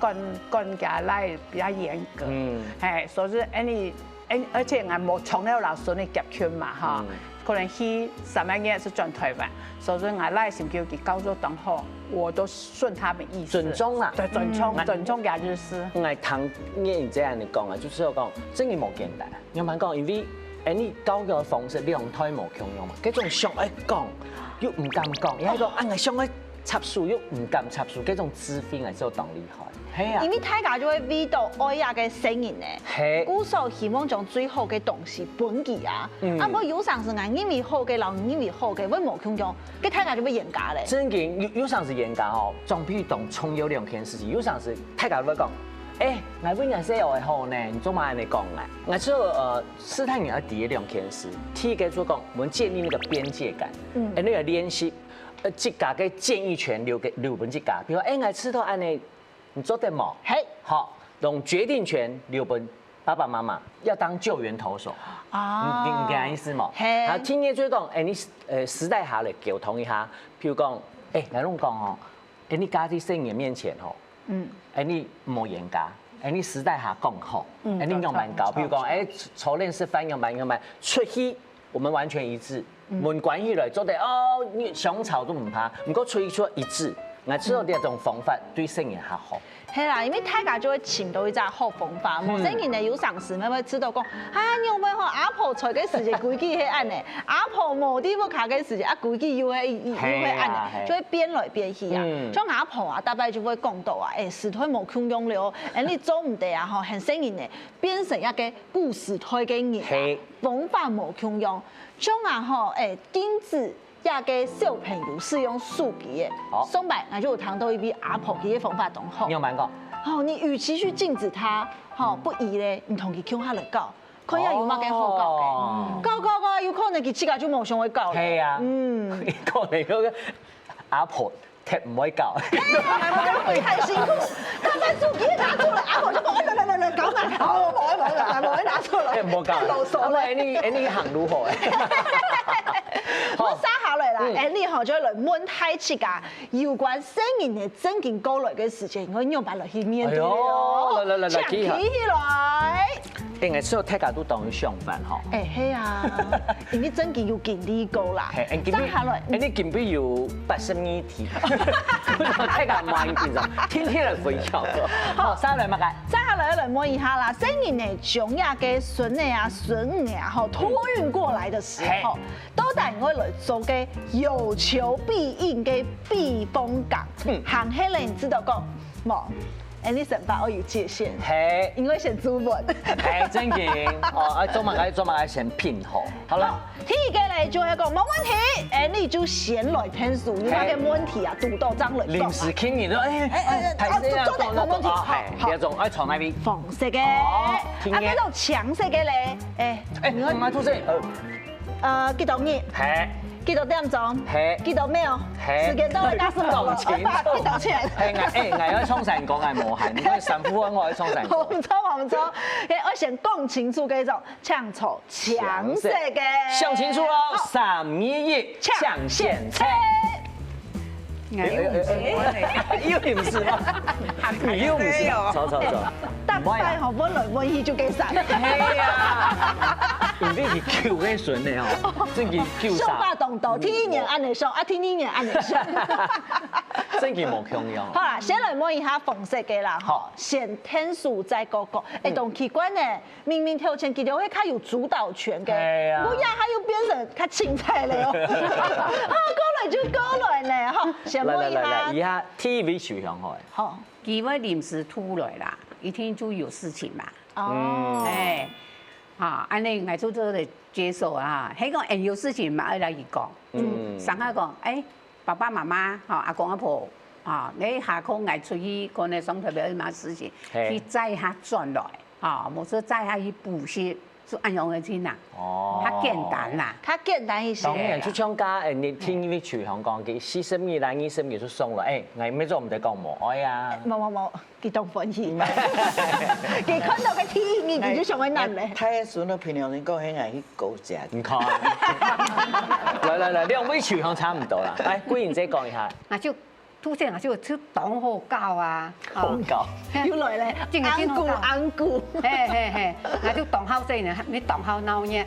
S4: 跟家來比較嚴格。係，所以而且我冇從了老孫的夾圈嘛，哈，可能佢3年是轉台灣，所以我來是叫佢高中當好，我都順他們意思。
S2: 準宗啦，
S4: 對，準宗嘅意思。
S2: 我聽你這樣嚟講啊，就是講真係冇簡單。有冇講？因為你教嘅方式兩胎冇共樣嘛，嗰種想愛講又唔敢講，又係講我想愛插數又唔敢插數，嗰種智慧係真係當厲害。係啊，
S3: 因為大家就會味到愛呀嘅聲音咧，鼓手希望將最好嘅東西本佢啊，啊冇有上是硬因為好嘅，人因為好嘅，會冇共樣，佢大家就會嚴格咧。
S2: 真嘅，有上是嚴格哦，總比當重有2件事情，有上是大家都會講，我本人寫會好呢，你做乜嚟講啊？我做試探你要第2件事，第一個就講，我們建立那個邊界感，那個練習，自家嘅建議權留俾自家，比如我吃到安尼。你做得冇？好，用決定權留俾爸爸媽媽，要當救援投手。你明白意思冇？好，聽嘢最講，你時代下嚟溝通一下，譬如講，我攏講哦，你家喺生人面前哦，你冇嚴格，你時代下講好，你用蠻高，譬如講，初練示範用蠻，出去我們完全一致，門關起來做得哦，你想吵都唔怕，唔過出去說一致。我知道呢一種方法對聲音較好。
S3: 係啦，因為大家就會尋到一隻好方法。冇聲音咧有上時咪會知道講，你有冇阿婆在嘅時節規矩係按呢？阿婆冇啲要卡嘅時節，規矩又係按呢，就會變來變去啊。像阿婆啊，大概就會講到啊，時態冇共用了，你做唔得啊，很聲音咧變成一個故事態嘅人，方法冇共用。像啊禁止。呀，個小朋友使用手機嘅，送擺那就有談到一啲阿婆嘅方法同好。
S2: 你有問過？
S3: 你與其去禁止他，不宜咧，唔同佢叫下嚟教，佢也有乜嘅好教嘅。教，有可能佢自家就冇想去教。
S2: 係啊，可能嗰個阿婆踢唔可以教。
S3: 會太辛苦，但係手機拿出來，阿婆就講嚟搞埋，冇拿出來。
S2: 唔好教。你行如何？
S3: 我生下來啦，你學咗嚟問太次㗎，有關聲音嘅正經過來嘅事情，我用埋落去面對咯。
S2: 來，
S3: 起來。
S2: 我所有大家都當佢上班嗬。
S3: 係啊，因為正經要見呢個啦。生下來，
S2: 你見唔有82題？大家冇見咗，天嚟瞓覺。好，生來乜嘅？
S3: 生下來嚟摸一下啦，聲音呢將呀嘅孫嘅啊孫嘅啊託運過來嘅時候，都帶我來做嘅有求必應嘅避風港。行起嚟，你知道講冇？你神法要有界限，
S2: 嘿，
S3: 因为先主文。
S2: 嘿，正经哦，做嘛该先拼好。好了，
S3: 第一个嘞就係講冇問題，你就先來聽數，你那個問題啊，獨到張來講。
S2: 臨時傾完咗，睇先啊，
S3: 冇問題。
S2: 係，第一種愛藏喺邊？
S3: 黃色嘅，呢種橙色嘅咧，
S2: 唔係兔色，
S3: 幾多日？
S2: 係。
S3: 幾多點鐘？
S2: 係。
S3: 幾多秒？時間都係加數
S2: 講錢，
S3: 幾多錢？
S2: 係藝可沖成講係無限，因為神父我可以沖成。
S3: 唔錯，我先講清楚嗰種搶錯橙色嘅。
S2: 想清楚咯，321搶現車。又唔是嗎？你又唔是？錯。
S3: 但係我本來問伊就幾曬。
S2: 係啊，因為佢 Q 嘅順嘅哦，真係 Q 晒。
S3: 手法動作，天一年按你上，天一年按你上。
S2: 真係冇強樣。
S3: 好啦，先來摸一下紅色嘅啦。好，先天數再講講。動奇怪呢，明明跳前佢哋會較有主導權嘅，不要還要變成較精彩咧哦。過來就過來呢，哈，先摸一下。
S2: 以下 TV 取向開。
S3: 好，
S5: 佢會臨時突來啦，一天就有事情嘛。
S3: 哦。
S5: 哎，啊，安尼我做嚟接受啊，迄個有事情嘛，愛來伊講。上下講，爸爸媽媽，阿公阿婆，你下課愛出去，可能上特別有乜事情，去載下轉來，冇說載下去補習，就按樣嘅錢啦。哦，較簡單啦，
S3: 較簡單一些。
S2: 當然，出廠家你聽呢啲廚行講嘅，40米啦，20米就送啦。我咩做唔得講冇，哎呀。冇，
S3: 佢當歡喜嘛。佢看到個天意，佢就想去難咧。
S9: 睇下孫都平常人講起係去狗食。
S2: 唔看。來，兩位廚行差唔多啦。來，顧賢姐講一下。
S1: 那就突然就當好教啊。
S2: 好教。
S3: 要來咧，安固。
S1: 嘿，那就當好細呢，你當好鬧呢，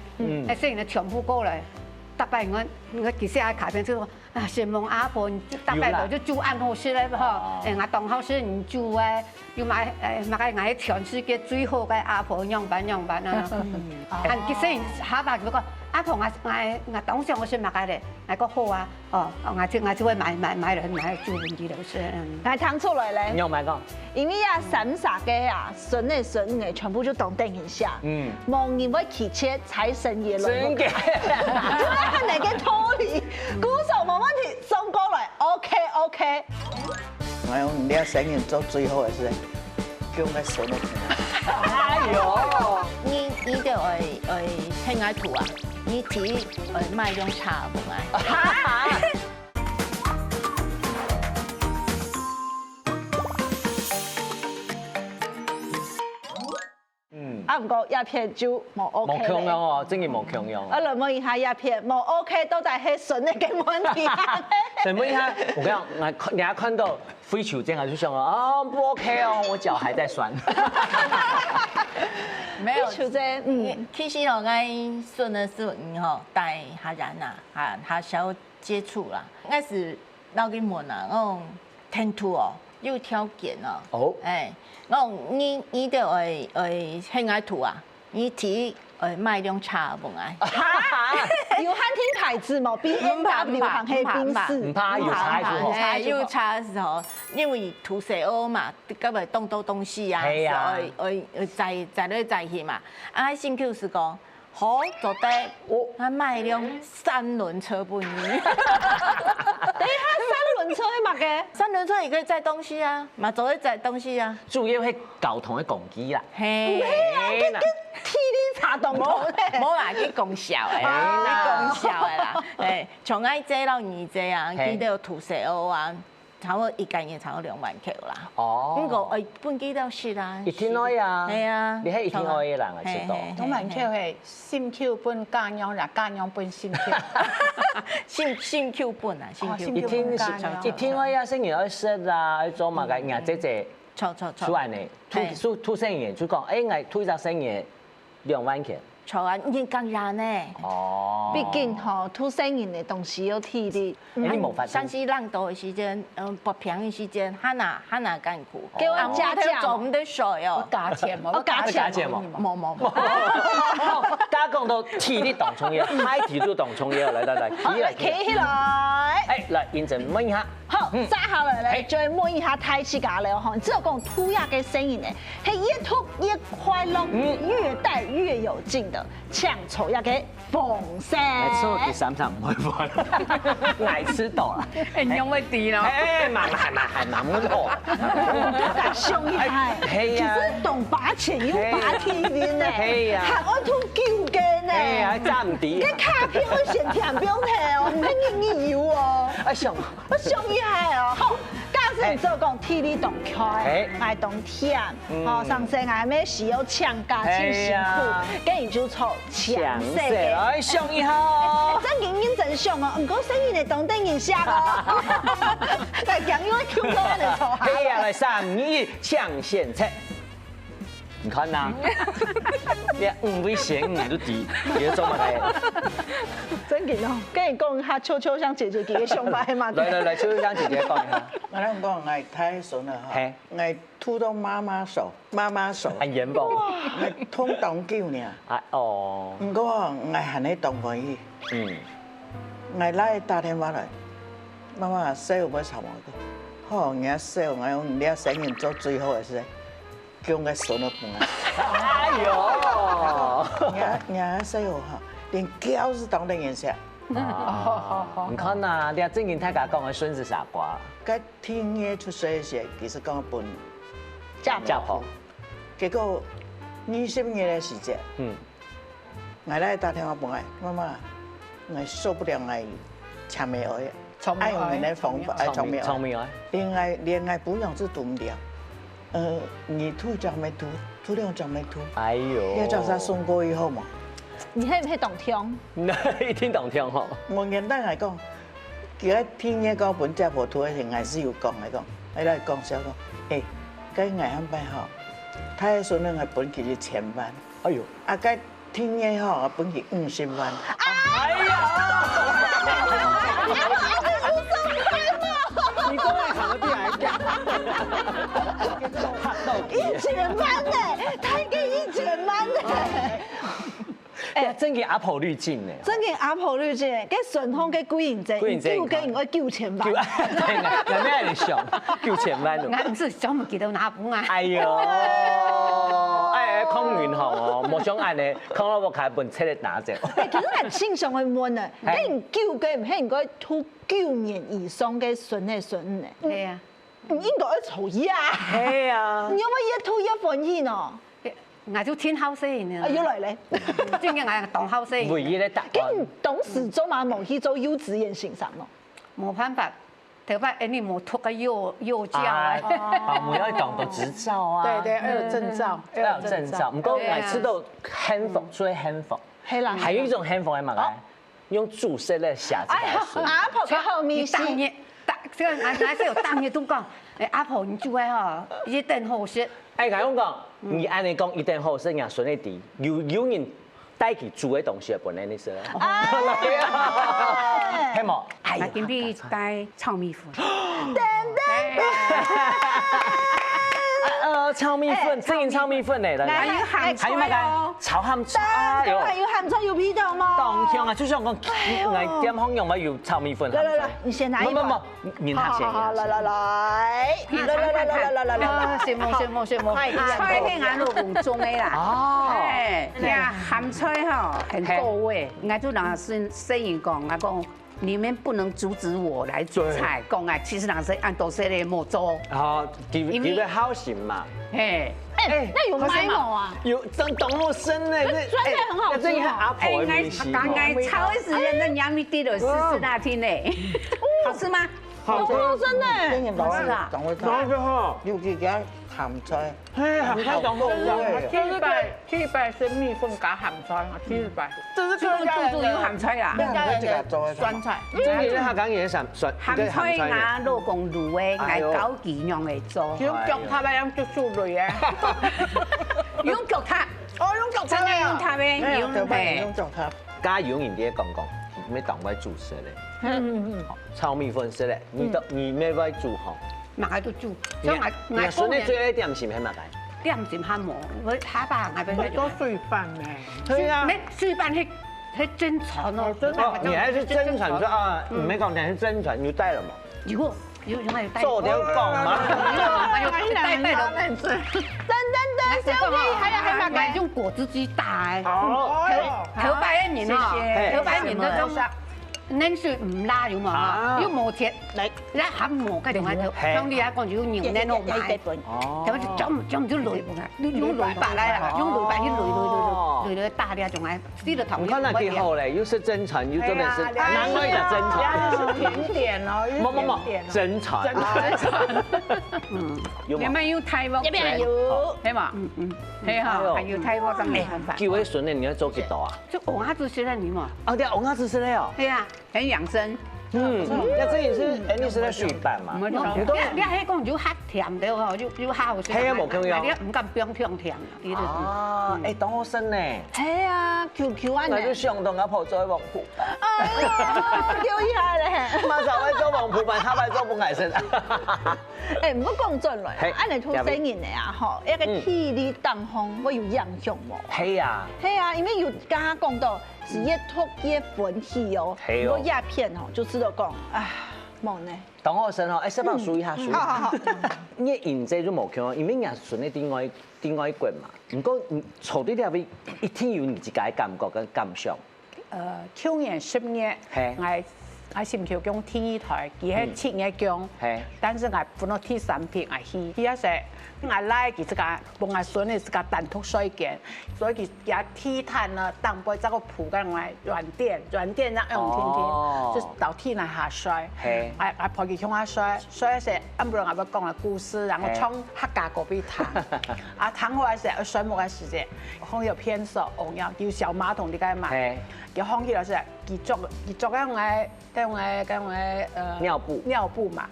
S1: 細呢全部過來。大概我其實卡片就話先問阿婆，大概就煮按好食咧嗬，我當好食唔煮誒，要買我全世界最好嘅阿婆樣板啊。其實下巴佢講阿婆我當上我先買嘅，我講好啊，我就會買人買煮問題就是。
S3: 係聽出來咧。
S2: 你有買過？
S3: 因為三傻嘅孫嘅全部就當定一下。望見會祈求財神爺來。真嘅。係你嘅拖離，鼓手冇問題，送過來 ，OK。
S9: 我用你生意做最好嘅事，叫我孫嚟聽。
S8: 哎呦！你就聽下圖啊，你自己賣種茶唔係？
S3: 唔過鴉片就冇 OK。
S2: 冇強樣哦，真係冇強樣。
S3: 我來問一下鴉片冇 OK，都係係孫嘅問題。
S2: 再問一下，我講，人家看到非球這樣就想不 OK 哦，我腳還在酸。
S8: 沒有，其實我愛孫的時候，帶下人啊，下小接觸啦。我是老給問啊，我聽圖哦，有條件哦。我你就興愛圖啊，你自己賣種茶唔愛？
S3: 有漢庭牌子冇？BMW 行黑賓士。
S2: 唔怕有茶圖。
S8: 有茶的時候，因為塗色歐嘛，咁咪凍到東西啊，在去嘛。新 Q 是講好做得，我賣輛3輪車本意。
S3: 等下3輪車係乜嘅
S8: ？3輪車也可以載東西啊，嘛做得載東西啊。
S2: 主要係交通嘅工具啦。
S3: 係啊，天天查動冇
S8: 啦，去講笑嘅，你講笑嘅啦。從愛這到二這啊，記得塗色歐啊。差不多一間嘢差不多2萬塊啦。不過本機都是啦。
S2: 一天開啊。
S8: 係啊。
S2: 你係一天開嘅人，我知道。
S4: 2萬塊係新 Q 本家養啦，家養本新 Q。
S8: 新 Q 本啊，新 Q。
S2: 一天開啊，星期二食啊，做埋個牙姐。
S8: 錯。
S2: 出嚟呢，吐生意就講，我推隻生意2萬塊。
S8: 錯啊，已經更難呢。
S3: 畢竟土生人嘅東西有體力。
S2: 你冇發現？
S8: 山西浪多嘅時間，不平嘅時間，哈哪艱苦。
S3: 叫我加價，
S8: 做唔得水哦。
S4: 加錢冇？
S2: 加錢冇？
S8: 冇。
S2: 加講到體力當重要，太體力當重要，來，
S3: 企起來。
S2: 来认真问一下。
S3: 好，再下来咧，就会摸一下台式咖喱吼，只有讲涂鸦嘅声音呢，係越涂越快樂，越帶越有勁的搶籌一嘅風聲。
S2: 所以第三場唔會玩，捱吃到啦。
S5: 用會低咯。
S2: 慢滿好。
S3: 大上厲害，其實懂把錢又把天面呢，還愛塗舊嘅呢。
S2: 哎呀，爭唔啲。
S3: 啲卡片我先填標題哦，唔係你要哦。
S2: 上
S3: 厲害哦！好，假使你做講體力動開，愛動甜，哦，上世愛咩時有搶價真辛苦，跟住就做搶色嘅。
S2: 哎，上一號。
S3: 真認認真上哦，唔過生意嚟當定一下哦。來講因為 Q 哥嚟做下。
S2: 嘿呀，來321搶現測。你看呐，你5位先5都低，你做乜嘅？
S3: 真嘅哦，跟你講下秋秋香姐姐嘅上班嘛。
S2: 來，秋秋香姐姐講一下。
S9: 我哋講愛太順啦嚇，愛塗到媽媽手，
S2: 愛元寶，
S9: 愛通當久呢。
S2: 啊哦。
S9: 唔過愛行喺當可以。愛來打電話來，媽媽細路要參我個，好嘢細路，我用你生意做最好嘅事。叫我孫都幫
S2: 哎呦！
S9: 伢細路哈，連腳是當定顏色。
S2: 唔看呐，你正經太家講嘅孫是傻瓜。
S9: 佢聽嘢出世時，其實講本
S2: 家婆。
S9: 結果20年嘅時間，我來打電話幫我，媽媽，我受不了我搶妹兒，愛用你的方法，愛搶妹兒，連愛不用都讀唔了。你塗就咪塗，塗了就咪塗。哎呦！你叫啥送過以後嘛？
S3: 你係唔係懂聽？
S2: 一定懂聽嗬。
S9: 我簡單嚟講，其實聽嘢講本家婆塗嘅時，我是有講嚟講，你嚟講少講，誒，佢捱啱班嗬，太順咧，我本佢就1000萬。哎呦！啊，佢聽嘢嗬，我本佢50萬。哎呀！你講係行嗰啲嚟㗎？1000萬呢？他給1000萬呢？
S2: 哎，真嘅阿婆濾鏡呢？
S3: 真嘅阿婆濾鏡，跟順豐嘅貴人啫，叫嘅應該9000萬。
S2: 係咩嚟上9000萬？
S1: 我唔知想唔記得哪本啊？
S2: 哎呦！康元行哦，冇想嗌你康樂部開本冊嚟拿隻。
S3: 其實係正常去問啊，跟人叫嘅唔係應該塗9年以上嘅孫嘅孫呢？
S1: 係啊，
S3: 唔應該嘈呀。
S2: 係啊。
S3: 你有乜一塗一分煙哦？
S1: 我就天後生啊！
S3: 要嚟咧，
S1: 真嘅我當後生。
S2: 唯一咧答案。
S3: 跟董事做嘛冇去做幼稚園先生咯？
S1: 冇辦法。頭髮你冇塗個幼教啊！
S2: 我要當到執照啊！
S4: 對，要有證照，
S2: 要有證照。唔過每次都漢服，所以漢服。
S3: 係啦。
S2: 還有一種漢服係乜嘅？用注釋咧寫字來說。
S3: 阿婆嘅後面是。
S1: 這個俺是有當嘢都講，阿婆你做嘅吼一定好食。
S2: 哎，咁講，你按你講一定好食，人順利啲，有人帶去煮嘅東西本來你食。係冇？
S5: 我今天帶炒米粉。
S2: 炒米粉，正經炒米粉嚟啦。
S5: 還有鹹菜哦，
S2: 炒鹹菜。
S3: 還有鹹菜有味道嗎？
S2: 當香啊，就像講，我點樣用咪有炒米粉。
S3: 來，你先拿一個。
S2: 唔，你拿先。
S3: 好，來，
S1: 什麼？
S5: 菜係俺老公種的啦。哦。呀，鹹菜吼很夠味，我就拿生意講，我講。你們不能阻止我來做菜，講啊，其實人是按多些嚟冇做。
S2: 哦，因為好型嘛。
S5: 嘿，
S3: 那有買冇啊？
S2: 有，等我生呢，
S3: 酸菜很好吃。
S2: 阿婆的米線。
S5: 剛剛炒的時間，那楊米滴了試那天呢，好吃嗎？
S3: 好真的。
S9: 好吃啊。當然好。尤其加鹹菜。
S2: 鹹菜當好味。
S4: 七百是米粉加鹹菜，700。
S5: 這是肚有鹹菜啊？
S4: 酸菜。
S2: 真嘅，他講嘢鹹
S5: 菜拿老公滷嘅，嗌枸杞用嚟做。
S4: 用腳塔咪用竹樹類嘅。
S5: 用腳塔。
S4: 用腳塔。
S5: 真係用塔咩？
S9: 用腳塔。
S2: 加油人哋講，咩當位煮食咧？炒米粉食咧，你咩位煮好？
S1: 買都煮，
S2: 所以我順你最愛點是咩物嘅？
S1: 點是蝦毛，我蝦白係俾佢
S4: 多水飯咧。
S2: 係啊。
S1: 咩水飯係係真傳哦，
S2: 你還是真傳，說啊，唔係講你係真傳，你帶了嘛？
S1: 有係帶。
S2: 做點講嘛？
S1: 帶
S3: 小屁孩啊，係
S1: 買用果汁機打。
S2: 哦，
S1: 頭擺一年啊，頭擺一年嗰種。冷水唔辣有嘛？要磨切，一下磨嘅仲喺度，香啲啊，講住要牛奶落買，咁就將唔到擂，用擂白啦，用擂白去擂大啲啊，仲係呢度頭。
S2: 你看那幾好咧，又是真傳，又真的是難怪叫真傳。
S4: 甜點哦，
S2: 冇，真傳。
S5: 你咪要睇喎，
S3: 一邊有，
S5: 係嘛？係嚇，係要睇喎，真係。
S2: 叫佢筍咧，你要做幾多啊？
S1: 就鵝鴨子食咧，你嘛？
S2: 哦，對，鵝鴨子食咧哦。
S1: 係啊。
S5: 很養生，
S2: 那這也是你是在水飯嘛？
S1: 你係講要黑甜的哦，要烤食。
S2: 係啊，冇咁樣。
S1: 你唔敢變香甜啊？
S2: 哦，誒，當我生呢？
S3: 係啊，QQ 啊！
S2: 我就上當阿婆做黃埔。
S3: 哎呀，叫一下咧！
S2: 馬上去做黃埔飯，下擺做本藝術。
S3: 誒，唔好講盡來，按你土生人嚟啊，嗬，一個體力當空會有影響喎。
S2: 係啊。
S3: 係啊，因為有剛剛講到是越吐越粉氣哦，如果鴉片哦，就知道講啊，冇呢。
S2: 當我生嗬，誒，小朋友數一下數。好。你現在就冇強，因為人順咧點愛滾嘛。唔過坐啲入邊一定有你自己嘅感覺跟感想。
S4: 去年10月，我是唔係講天一台，佢係7月講，但是我分到第3批我去，佢係說我來佢自家幫我孫嘅自家單獨水件，所以佢也體碳呢，當背這個鋪緊我軟墊讓用天，就是到體內下水，我陪佢向下水，所以說按不如我要講個故事，然後從客家嗰邊談，啊談好嘅時候，水木嘅時節，放有偏手，要叫小馬桶啲解嘛。要放起來是，佢做嗰尿布嘛，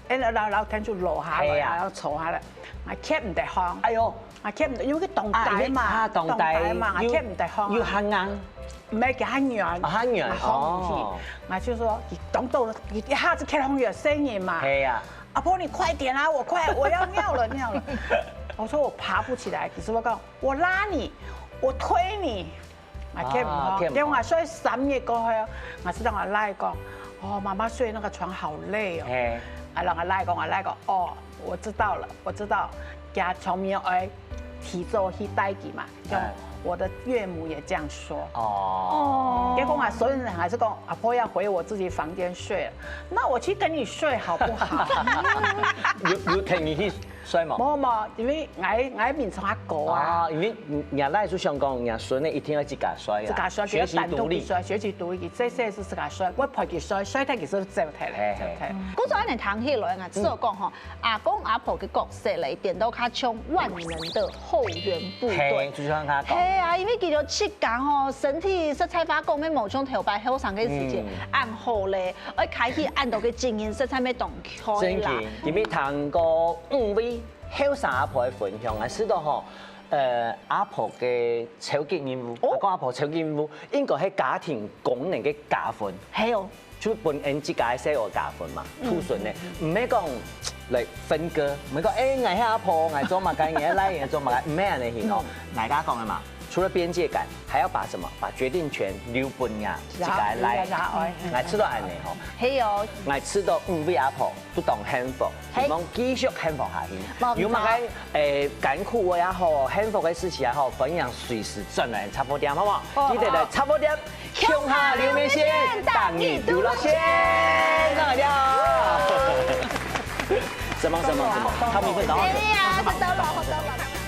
S4: 然後跟住落下來，然後坐下來，我吸唔得放，哎呦，我吸唔得，因為佢凍底嘛，凍底嘛，我吸唔得放，
S2: 要很硬，
S4: 唔係叫很軟，
S2: 很軟，
S4: 哦，我就說，凍到一下子開風有聲音嘛，係啊，阿婆你快點啊，我要尿了，我說我爬不起來，可是我講我拉你，我推你。我吸唔開，因為我睡3月過去，我知道我拉講，哦，媽媽睡那個床好累哦，啊，讓我拉講，哦，我知道了，家從明愛提早去待機嘛，我的岳母也這樣說，哦，結果我所有人還是講，阿婆要回我自己房間睡了，那我去跟你睡好不好？
S2: 有聽你去睡嘛？
S4: 冇，因為我面從阿哥啊，
S2: 因為人來就想講，人孫呢一定要自家睡啊，學習獨立，
S4: 學習獨立，這些是自家睡，我陪佢睡睇其實走睇咧，走睇。
S3: 嗰陣你談起來，我知道講嗬，阿公阿婆嘅角色嚟，點到佢像萬能的後援部隊，
S2: 就像他講。
S3: 係啊，因為佢就設講嗬，身體色彩發光，咩冒充頭擺後上嘅時間，按好咧，我開始按到佢經驗色彩咩動開啦。
S2: 因為談過5位後生阿婆嘅分享，我知道嗬，阿婆嘅超級任務，我講阿婆超級任務應該係家庭功能嘅加分。
S3: 係哦。
S2: 就本人自家生活加分嘛，土順咧，唔係講嚟分割，唔係講誒，我係阿婆，我做乜嘅，我來，我做乜嘅，唔係咁嚟嘅哦。大家講嘅嘛，除了邊界感，還要把什麼？把決定權留俾人自己來。我知道安尼吼。
S3: 係哦。
S2: 我知道5位阿婆都當幸福，希望繼續幸福下去。有乜嘅艱苦也好，幸福嘅事情也好，分享隨時轉來插播點，好唔好？記得嚟插播點。向下流面線，當你獨樂線，大家好。什麼？他們會到。
S3: 哎呀，好得了。